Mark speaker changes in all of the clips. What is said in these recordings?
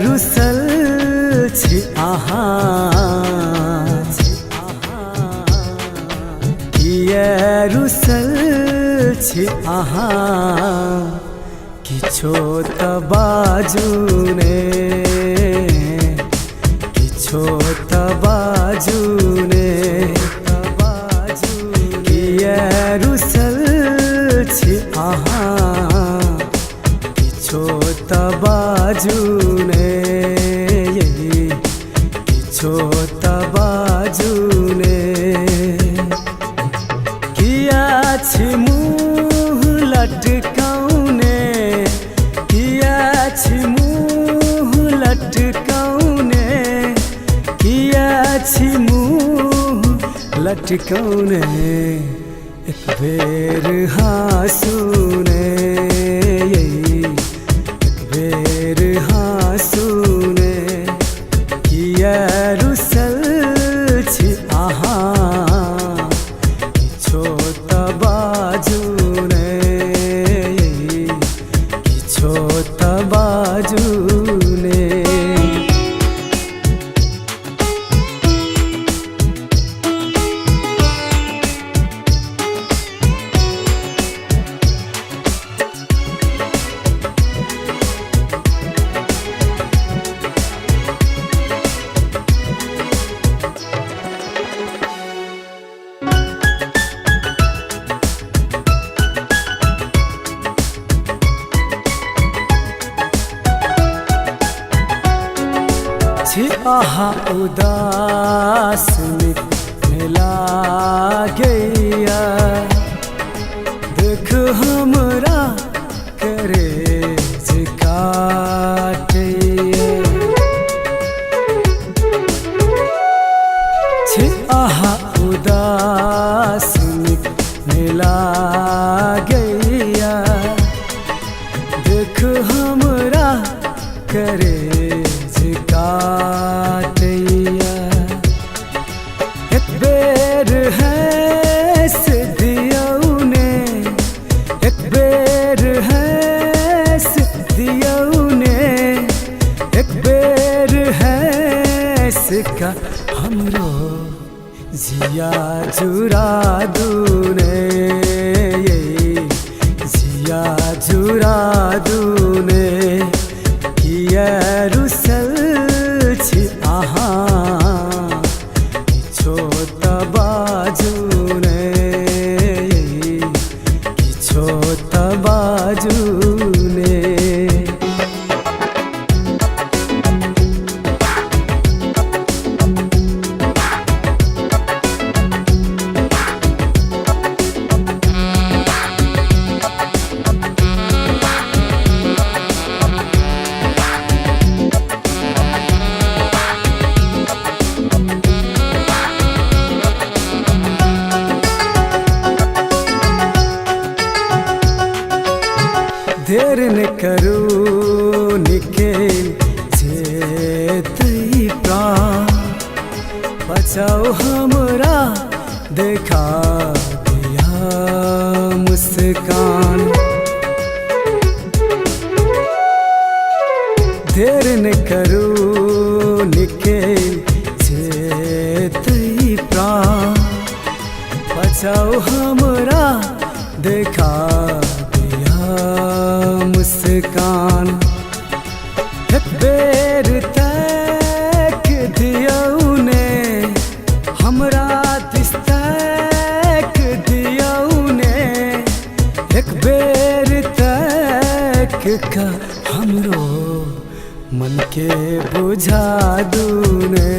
Speaker 1: रुसल छी अहाँ, किया रुसल छी अहाँ, किछो तऽ बाजू ने, किछो तऽ बाजू ने, किया रुसल छी अहाँ, किछो तऽ बाजू ने, किछो तऽ बाजू ने। किया छी मुँह लटकौने, किया छी मुँह लटकौने, किया छी मुँह लटकौने, एक बेर हाँसू ने, एक बेर हाँसू ने। किया रुसल छी अहाँ, किछो तऽ बाजू ने, किछो तऽ बाजू ने। छी अहाँ उदास मिला गैया, देख हमरा करे काटैया। छी अहाँ उदास मिला गैया, देख हमरा करे काटैया। एक बेर हँस दियौ ने, एक बेर हँस दियौ ने, एक बेर हँस का हमरो जिया जुड़ा दू ने, जिया जुड़ा दू ने। किया रुसल छी अहाँ, किछो तऽ बाजू ने, किछो तऽ बाजू ने। देर न करू निकल जेतै प्राण, बचाओ हमरा देखा दिया मुस्कान। देर न करू निकल जेतै प्राण, बचाओ हमरा देखा मुस्कान। एक बेर तक दियौ ने, हमरा दिस तक दियौ ने, एक बेर तक का हमरो मन के बुझा दू ने,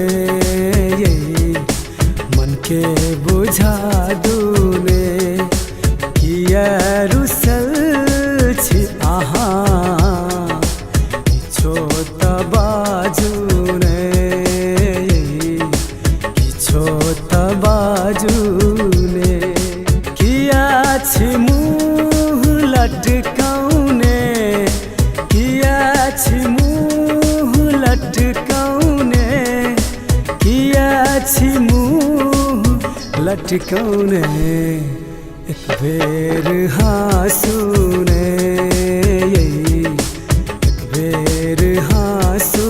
Speaker 1: मन के बुझा दू ने। किया रुसल छी अहाँ, किछो तऽ बाजू ने, किछो तऽ बाजू ने। किया छी मुँह लटकौने, किया छी मुँह लटकौने, किया छी मुँह लटकौने, एक बेर हाँसू ने, एक बेर हाँसू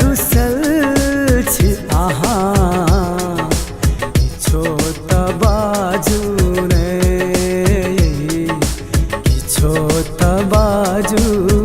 Speaker 1: रुसल छी अहाँ किछो तऽ बाजू ने किछो तऽ बाजू